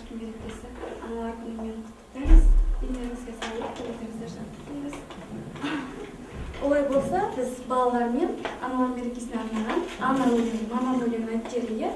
Aşkın Merkezi Analar Günü'nü kutlayız. Dinlerinizge sağlık, dileklerinize şartlayız. Olay bolsa, biz balalarмен Analar Merkezine arnagan Ana өлеңі, Мамам өлеңін айтып жерге.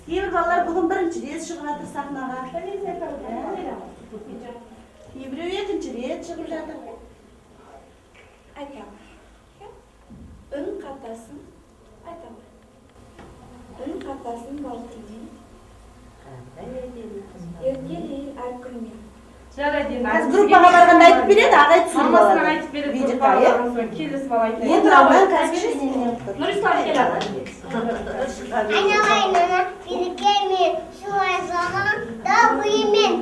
Кейбір балалар бүгін бірінші рет шығып жатыр сахнаға. Кейбіреу екінші рет шығып жатыр. Айтамын. Үн қатасын. Айтамын. Үн қатасын балтымен. Еркелей әркіммен. Біз группаға барғанда айтып береді, ағай түсіріп алады. Мамасынан айтып береді, группаға келесі бала айтып береді. Енді аудан кәсіпшілігінен тұр. Нұрислам келеді. Айналайын ана, бірікемен, шулай саған, да бұйымен.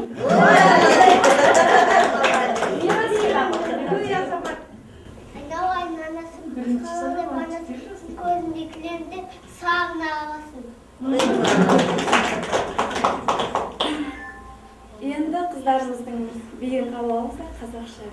Айналайын анасы, қалады банасы, көзіндекілерді сағына аласын. Енді қыздарымыздың биін қабыл алса қазақша.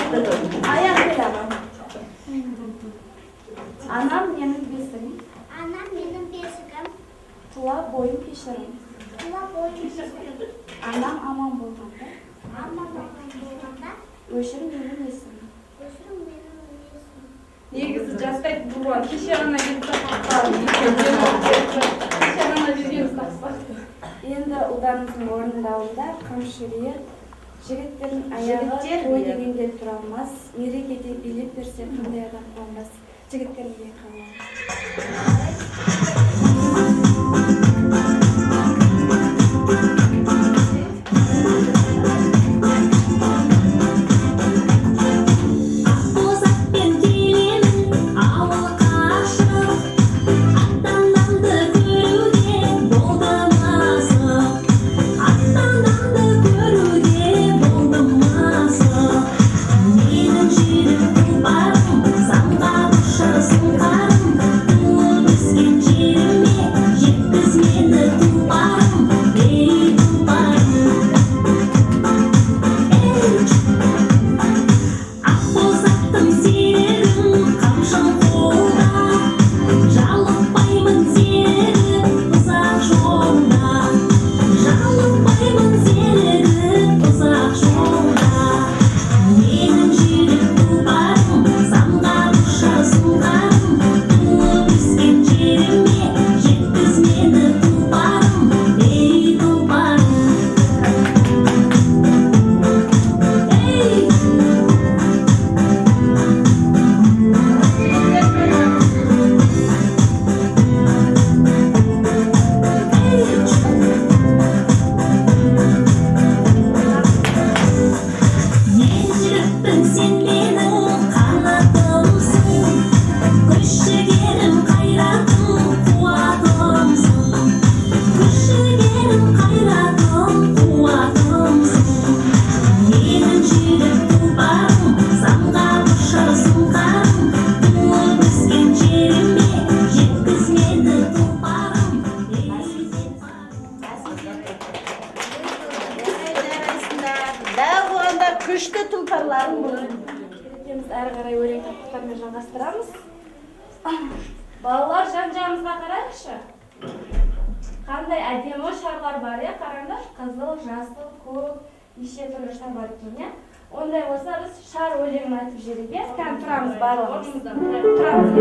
Аяқ келеді. Анам менің бесігім. Anam benim besikim. Тұла бойым кешірім. Kula boyum besikim. Анам аман болғанда. Ama babam bulganda Өшір менің есімім. özüm benim yesim. Негізі жастайды бұған кеше ғана келіп тақпақтады. Кеше ғана бергеніз тақпақты. Енді ұлдарымыздың орындауында қамшырия жігіттердің аяғы Жігіттер той ме? дегенде тұра алмас, мерекеде билеп берсе қандай адам қуанбас. Жігіттерге қалам. Күшті тұлпарларың бұл. Екеуміз әрі қарай өлең тақпақтармен жалғастырамыз. Балалар жан-жағымызға қарайықшы. Қандай әдемі шарлар бар, қараңдар. Қызыл, жасыл, көк, неше түрлі шар бар екен. Ондай болса біз шар өлеңін айтып жіберейік. Кән тұрамыз барлығымыз. Тұрамыз.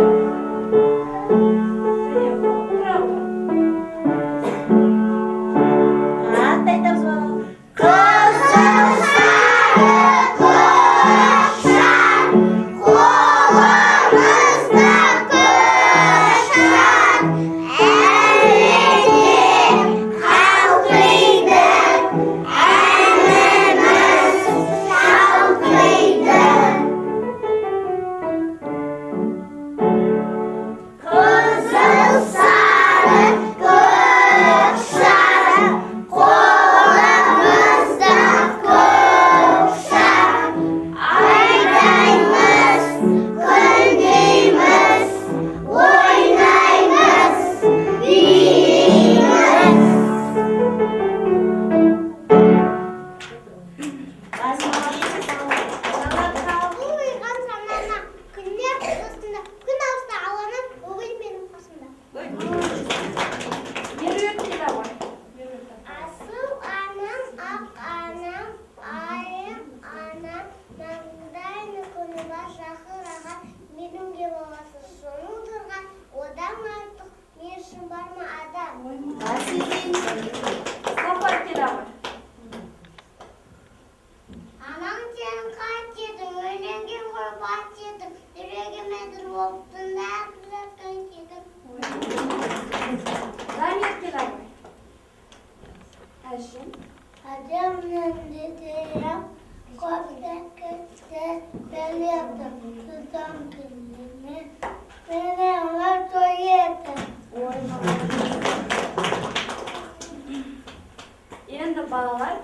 Енді балалар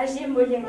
әжем өлең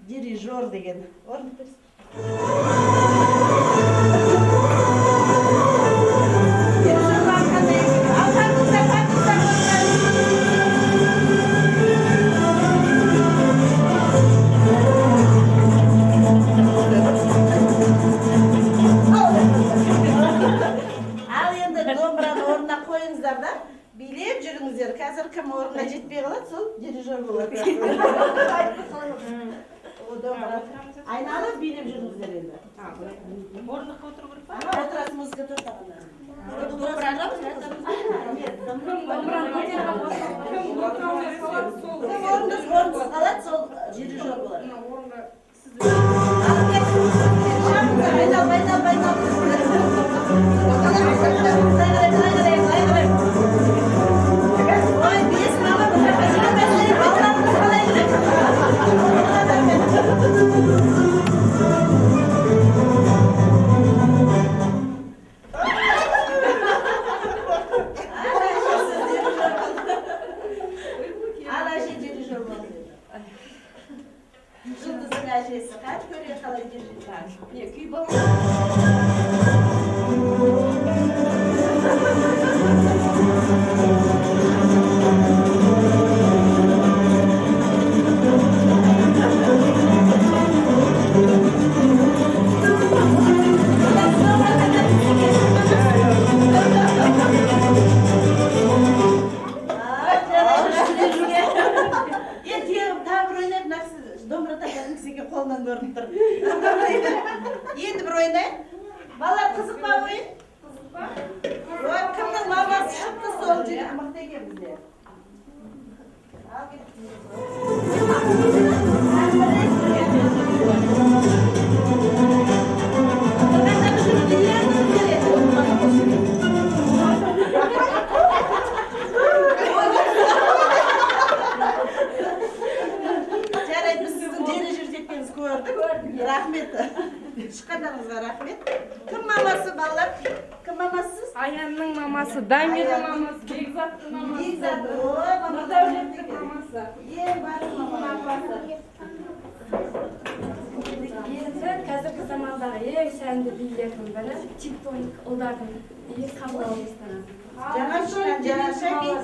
Diriyor деген. Orada домбыраны орнына қойыңыздар да билеп жүріңіздер. Қазір кім орнына жетпей қалады, сол дирижер болады. О домбыра айналып билеп жүріңіздер енді. Орындыққа отыру керек па? Отырасыз, музыка тоқтағанда. Домбыраны көтеріп Орныңыз қалады, сол дирижер болады. Жұлдыздың әжесі қат көре қалай дирижер. Не, күй болмайды. Қолынан көрініп тұр. Енді бір ойнайын. Балалар қызық па ойын? Қызық па? Ой, кімнің мамасы шықты сол жерге мықты екен бізде. Ал рахмет. Шыққандарыңызға рахмет. Кім мамасы балалар? Кім мамасыз? Аянның мамасы, Дамирдің мамасы, Бекзаттың мамасы. Бекзат, ой, Нұрдәулеттің мамасы. Ең барын мамасы. Енді қазіргі замандағы ең сәнді билердің бірі тектоник ұлдардың ең қабыл алыстары. Жаңа шыққан, жаңаша бейт.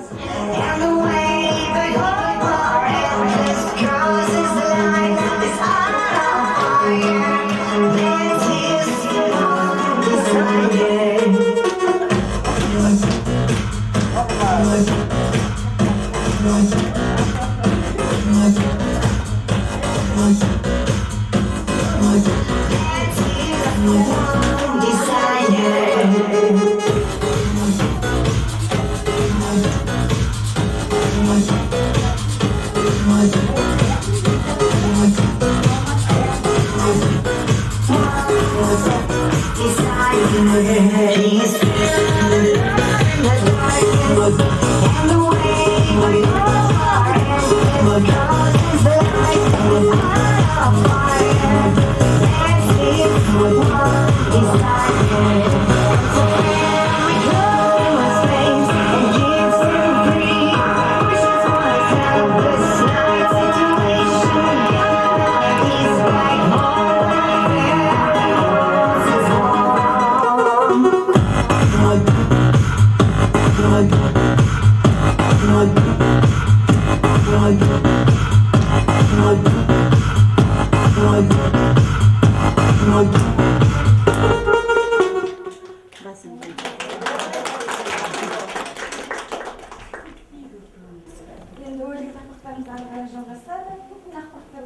Енді өлең тақпақтарымыз ары қарай жалғасады. Тақпақтар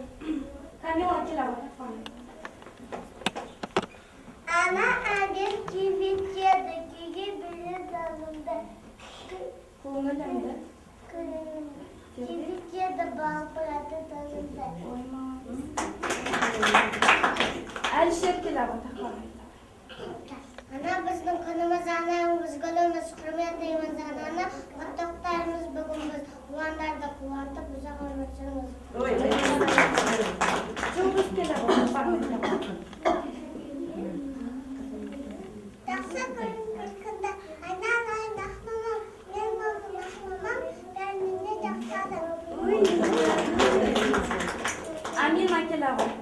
Камила келе алады. Ana annem kibitçiydi, kiki bile dalında. Көңілімді Kibitçiydi, bağpıratı dalında. Әлішер келе алады. Ana bizning kunimiz, anamiz, gulimiz, hurmatlaymiz anani. O'rtoqlarimiz bugun biz quvonlarda quvontirib, uzoq umr süramiz. Жұлдыз келе алады. Жақсы күнкүнде айналайын нахмамам, мен болдым нахмамам, бәрінен жақсы адам. Амина келе алады.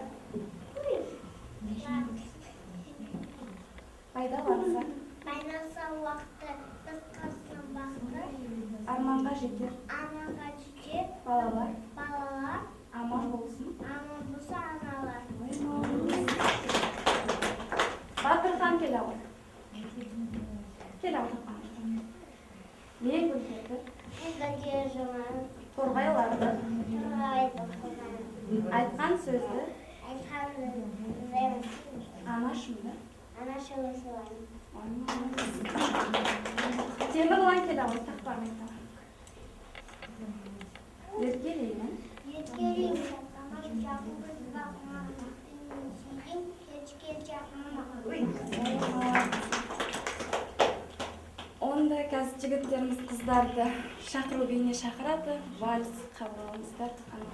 Пайдаланса, Байланса уақытты, қысқасы бақты, арманға жетер, анаға жетер, балалар, аман болсын. болса аналар. Батырхан келе ғой. Келе ғой. Не көрсетті? Торғайларды, айтқан сөзді, анашымды. Темірлан келе ғой, тақпар айтам. Еркелеймін. Онда қазір жігіттеріміз қыздарды шақыру бейне шақырады, вальс қабыл алыңыздар. Para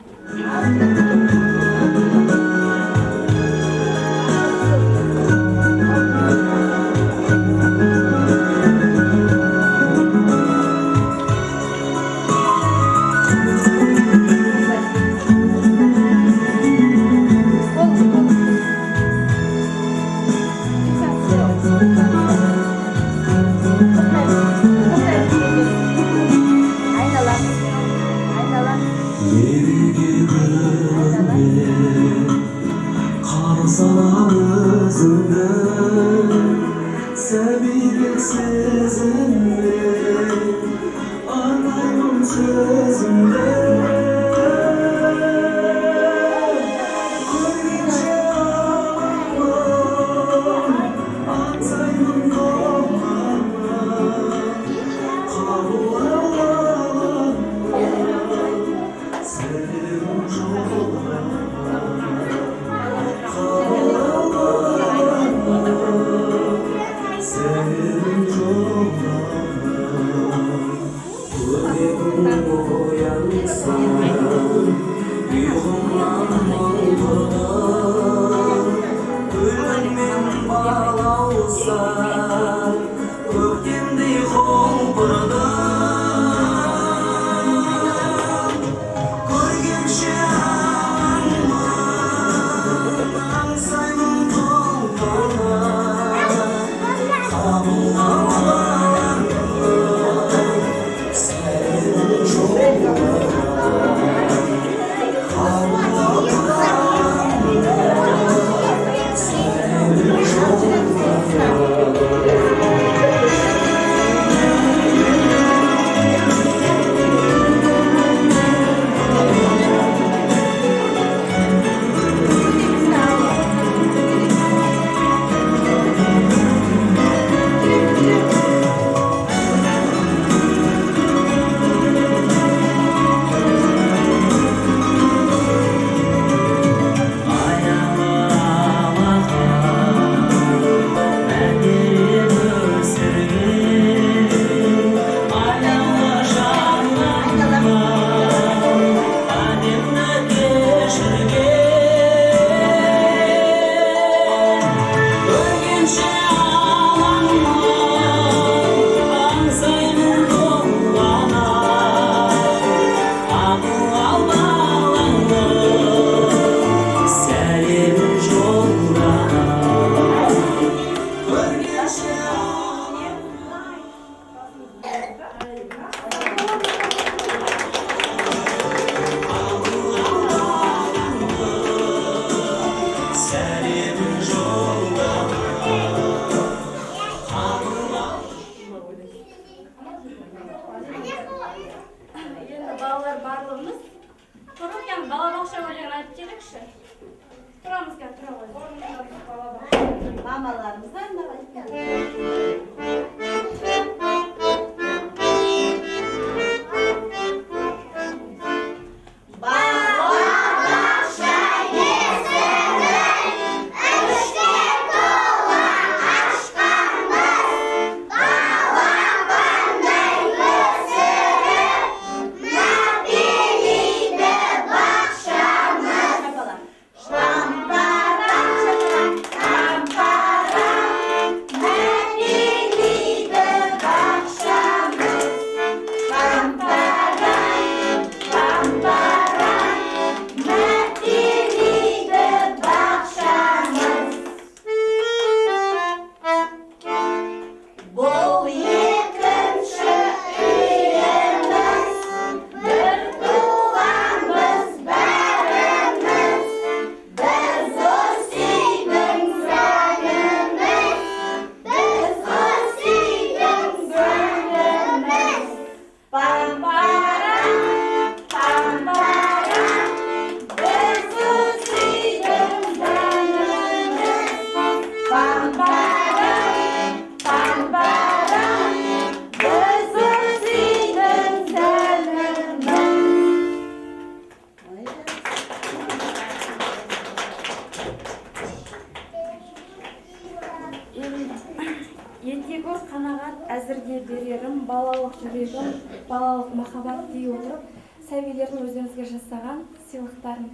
Тегур қанағат әзірге берерім, балалық жүрегім, балалық махаббат дей отырып, сәбилердің өздеріңізге жасаған сыйлықтарын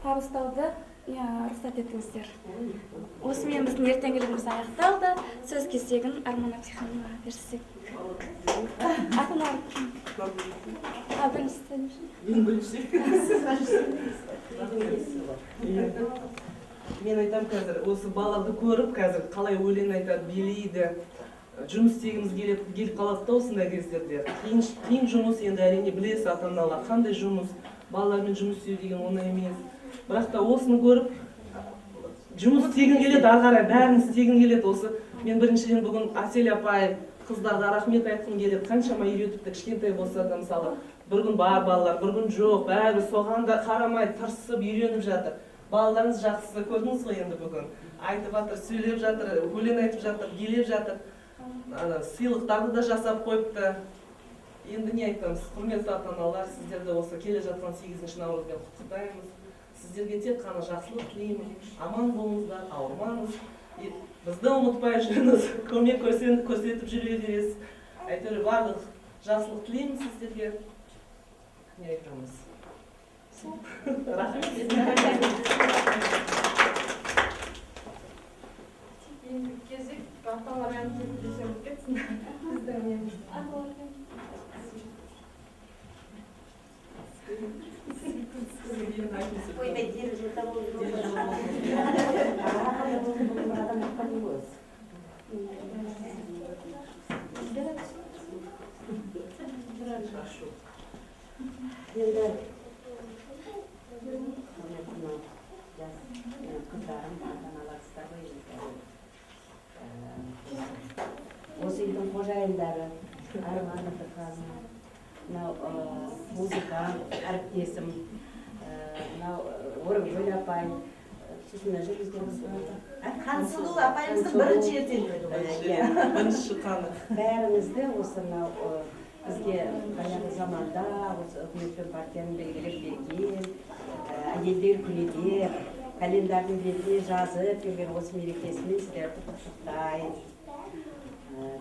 табыстауды рұқсат етіңіздер. Осымен біздің ертеңгілігіміз аяқталды. Сөз кезегін Арман Әбдіханымға берсек. Атынан Мен айтам қазір, осы балаларды көріп, қазір қалай өлең айтады, билейді, жұмыс істегіміз келіп қалады да осындай кездерде. Қиын жұмыс, енді әрине білесіз ата-аналар, қандай жұмыс, балалармен жұмыс істеу деген оңай емес. Бірақ та осыны көріп, жұмыс істегім келеді, ары қарай бәрін істегім келеді. Осы мен біріншіден бүгін Асель апай қыздарға рахмет айтқым келеді. Қаншама үйретіпті, кішкентай болса да мысалы, бір күн бар балалар, бір күн жоқ, бәрі соған да қарамай тырысып үйреніп жатыр. Балаларыңыз жақсы, көрдіңіз ғой енді бүгін. Айтып жатыр, сөйлеп жатыр, өлең айтып жатыр, билеп жатыр. Сыйлықтарды да жасап қойыпты. Енді не айтамыз, құрметті ата-аналар, сіздерді осы келе жатқан 8-ші наурызбен құттықтаймыз. Сіздерге тек қана жақсылық тілеймін, аман болыңыздар, ауырмаңыз. Бізді ұмытпай жүріңіз, көмек көрсетіп жүре бересіз. Әйтеуір барлық жақсылық тілеймін сіздерге. Не айтамыз? Рахмет. Енді кезек аталар әнтеп десем кетсін. Біздің неміз. Осы үйдің қожайындары, Арман Әбдіханым, музыкант, әріптесім, Орынкүл апай, сосын жүргіздеріміз Хансұлу апайымыздың бірінші ертеңі. Бірінші қаны. бәрімізді осы бізге баяғы заманда осы үкімет пен партияның белгілеп берген әйелдер күнінде календардың бетіне жазып берген осы мерекесімен сіздерді құттықтаймын.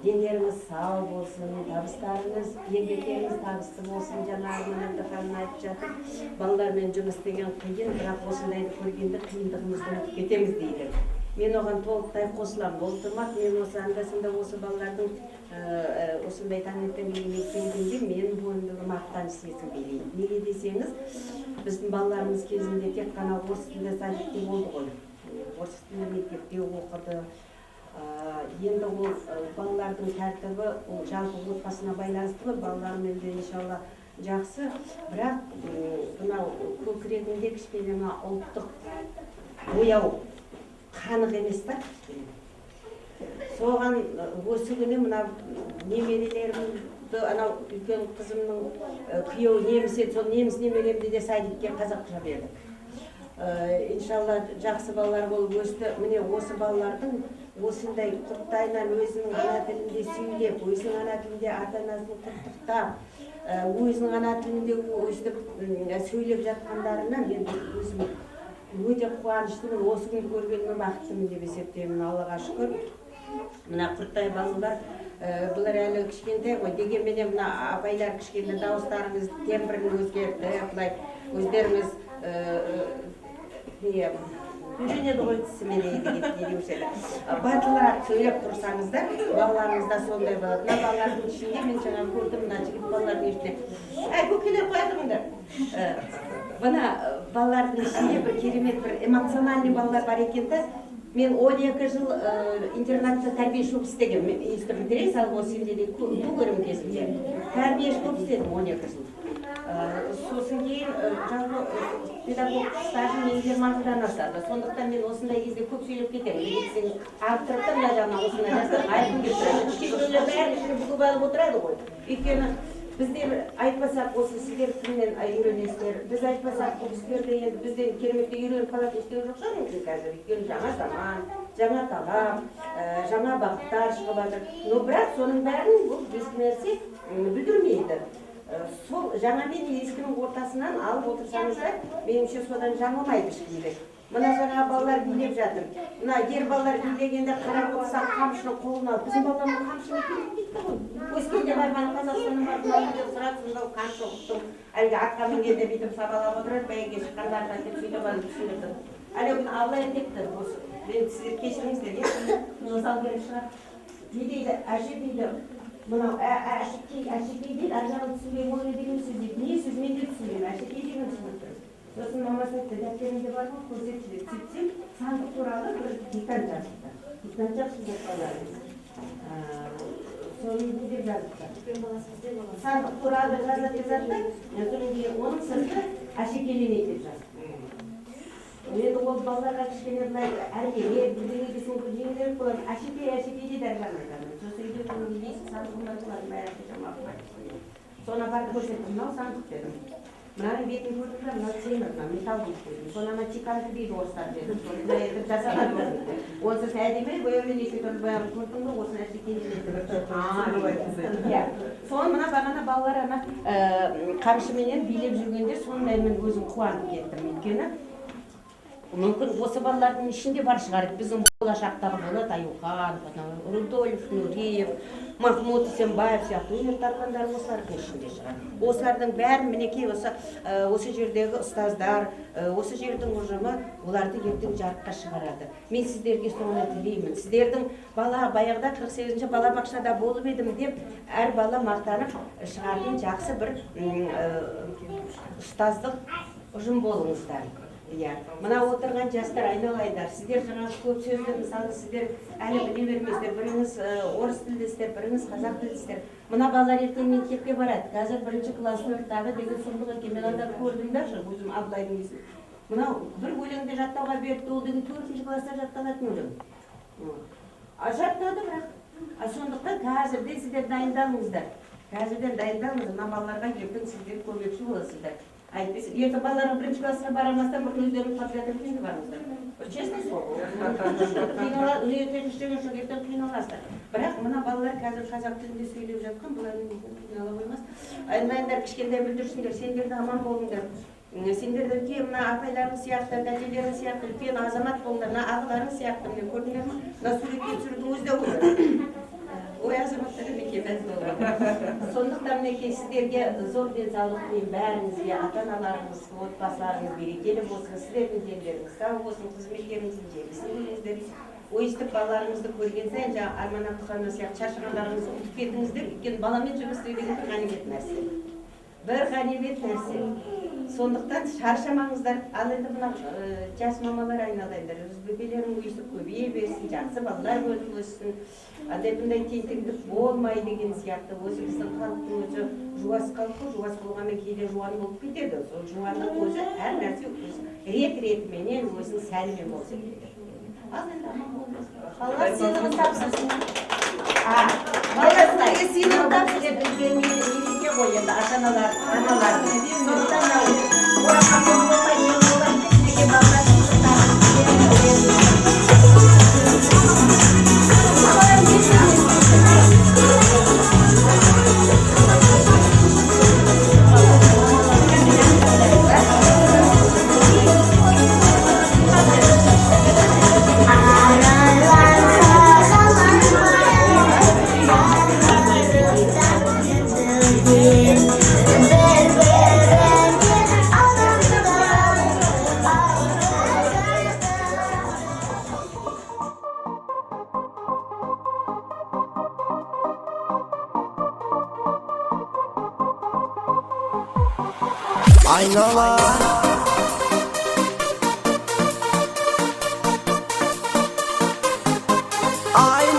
Денеріңіз сау болсын, табыстарыңыз, еңбектеріңіз табысты болсын. Жаңа Арман Әбдіханым айтып жатыр, балалармен жұмыс деген қиын, бірақ осындайды көргенде қиындығымызды ұмытып кетеміз дейді. Мен оған толықтай қосыламын. Ол тұрмақ, мен осы анда-санда осы балалардың осындай таңертең келгенде мен бойымдағы мақтаныш сезінбеймін. Неге десеңіз, біздің балаларымыз кезінде тек қана орыс тілді садикте болды ғой. Орыс тілді мектепте оқыды. Енді ол балалардың тәртібі жалпы отбасына байланысты, балалармен де иншалла жақсы. Бірақ мынау көкірегінде кішкене ұлттық бояу қанық емес та. Соған осы күні мына немерелерімді, анау үлкен қызымның күйеуі неміс еді, сол неміс немеремді де садикке қазақша бердік. Иншалла жақсы балалар болып өсті. Міне осы балалардың осындай құттайынан өзінің ана тілінде сөйлеп, өзінің ана тілінде ата-анасын құттықтап, өзінің ана тілінде өстіп сөйлеп жатқандарына мен өзім өте қуаныштымын. Осы күн көргеніме бақыттымын деп есептеймін. Аллаға шүкір. Мына құрттай балалар, бұлар әлі кішкентай ғой. Дегенменен мына апайлар кішкентай дауыстарыңыз тембрін өзгерді, бұлай өздеріңіз үйренеді ғой тісімен батылырақ сөйлеп тұрсаңыздар, балаларыңыз да сондай болады. Мына балалардың ішінде мен жаңа көрдім, мына жігіт балалардың ішінде. Көкелер қойдыңдар. Мына балалардың ішінде бір керемет, бір эмоциональный балалар бар екен де. Мен 12 жыл интернатта тәрбиеші болып істегем. Мен естіп бітірей салып осы елде көрім кезінде. Тәрбиеші болып істедім 12 жыл. Сосын кейін жалпы педагог стажым 20 асады. Сондықтан мен осындай кезде көп сөйлеп кетемін. Сен арттырып та мына жағынан осындай жасап айтқым келіп тұрады. Кейбіреулер бәрі ішіне бүгіп алып отырады ғой. Өйткені біздер айтпасақ, осы сіздер кімнен үйренесіздер. Біз айтпасақ, бұл кісілерде енді бізден кереметте үйреніп қалатын ештеңе жоқ шығар мүмкін қазір. Өйткені жаңа заман, жаңа талап, жаңа бағыттар шығып жатыр. Но бірақ соның бәрін бұл ескі нәрсе білдірмейді. Сол жаңа мен ескінің ортасынан алып отырсаңыздар, меніңше содан жаңылмайды ешкімде. Мына жаңағы балалар билеп жатыр. Мына ер балалар билегенде қарап отырсақ қамшыны қолына алып, біздің балалардың қамшыны келмейді ғой. Өскенде барған Қазақстанның барған сұрап сонда қамшы ұқтым. Әлгі атқа мінгенде бүйтіп сабалап отырады, бәйге шыққандарда деп сөйтіп алып түсіндірді. Әлі күні Алла депті, осы мен сіздер кешіріңіздер, мысал керек шығар. Не дейді, әже дейді, мынау әшекей дейді, ажарын түсінбей ой деген сөз дейді. Не сөз мен де түсінбеймін, әшекей деген түсініп тұрмын. Сосын мамасы айтты, дәптерінде бар ғой, көрсетші деп сөйтсем, сандық туралы бір диктант жазыпты. Диктант жазыпты деп қаларыңыз. Соны не деп жазыпты? Сандық туралы жазып жазды, содан кейін оның сырты әшекейленеді деп жазды. Енді ол балаларға кішкене былай әрмелер, бірдеңе десең бір жеңілдіріп болады. Әшекей дейді әржан айтады. Сосын үйде күнгі дейсіз, сандығымдар болады, бәрі жамап. Соны барды көрсеттім, мынау сандық дедім. Мынаның бетін көрдім да, мынау темір, мынау металл дейді дедім. Соны ана чеканды дейді орыстар дедім. Соны етіп жасаған дедім. Онсыз әдемі, бояумен екі түрлі бояуын көрдім ғой, осыны әшекей. Соны мына бағана балалар ана қамшыменен билеп жүргенде соны мен өзім қуанып кеттім. Өйткені мүмкін осы балалардың ішінде бар шығар. Біздің болашақтағы болат Аюхан, Рудольф Нуриев, Махмуд Исенбаев сияқты өнертапқандар осылардың ішінде шығар. Осылардың бәрін мінекей осы жердегі ұстаздар, осы жердің ұжымы оларды ертең жарыққа шығарады. Мен сіздерге соны тілеймін. Сіздердің бала баяғыда 48-ші балабақшада болып едім деп әр бала мақтанып шығатын жақсы бір ұстаздық ұжым болыңыздар. Мына отырған жастар айналайындар, сіздер жаңағы көп сөзді, мысалы сіздер әлі біле бермейсіздер, біріңіз орыс тілдесіздер, біріңіз қазақ тілдесіздер. Мына балалар ертең мектепке барады, қазір 1-ші класс сыныптағы деген сұмдық екен, мен анда көрдім да, өзім Абылайдың есін. Мынау бір өлеңді жаттауға берді, ол деген 4-ші класста жатталатын өлең. Жаттады бірақ. Сондықтан қазірден сіздер дайындалыңыздар. Қазірден дайындалыңыз, мына балаларға ертең сіздер көмекші боласыздар. Айтпайсыз, ертең балалардың 1-ші классына барамастан бір өздерінің подготовкаға барыңыздар. Честное слово. Ертең қиналасыздар. Бірақ мына балалар қазір қазақ тілінде сөйлеп жатқан, бұлардың қинала қоймас. Айналайындар, кішкентай бүлдірсіңдер, сендерді аман болыңдар. Сендерді үлкен мына апайларың сияқты, тәтелерің сияқты, үлкен азамат болыңдар, мына ағаларың сияқты. Міне көрдіңдер ме? Мына суретке түсірудің өзі де болады. Ой, азаматтар мінекей мәз болады. Сондықтан мінекей сіздерге зор денсаулық тілеймін бәріңізге, ата-аналарыңыз, отбасыларыңыз берекелі болсын, сіздердің дендеріңіз сау болсын, қызметтеріңіздің жемісін көріңіздер. Ойыстық балаларыңызды көрген сайын, жаңа Арман Абдуханова сияқты шаршағандарыңызды ұмытып кетіңіздер, өйткені баламен жұмыс істеу деген бір ғанибет нәрсе. Бір ғанибет нәрсе. Сондықтан шаршамаңыздар. Ал енді мына жас мамалар айналайындар. Бөбелерің өйстіп көбейе берсін, жақсы балалар болып өссін. Андай бұндай тентектік болмай деген сияқты. Өзі біздің халықтың өзі жуас халқы, жуас болғанмен кейде жуан болып кетеді. Сол жуанның өзі әр нәрсе рет-ретіменен өзінің сәлімен болса кетеді. Ал енді аман болыңыз. Балалар сыйлығын тапсырсын. Балалар сіздерге сыйлығын тапсырсын. Мереке ғой енді ата-аналардың. Сондықтан орақ болмай болған сіздерге балалар сыйлығын тапсырсын. Aynalar Aynalar